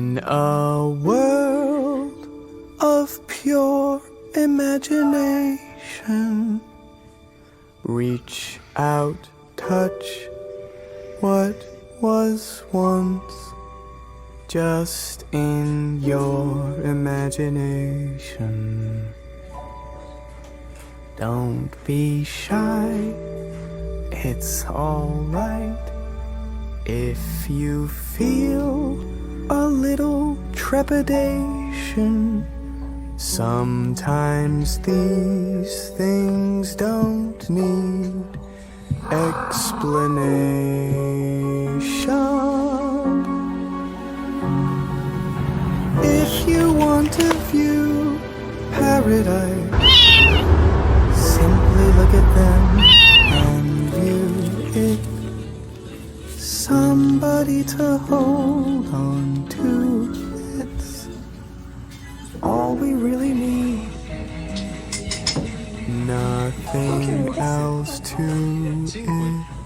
In a world of pure imagination, reach out, touch what was once just in your imagination. Don't be shy, it's alright if you feel a little trepidation. Sometimes these things don't need explanation. If you want to view paradise, simply look at them and view it. Somebody to hold on to, it's all we really need. Nothing else to it.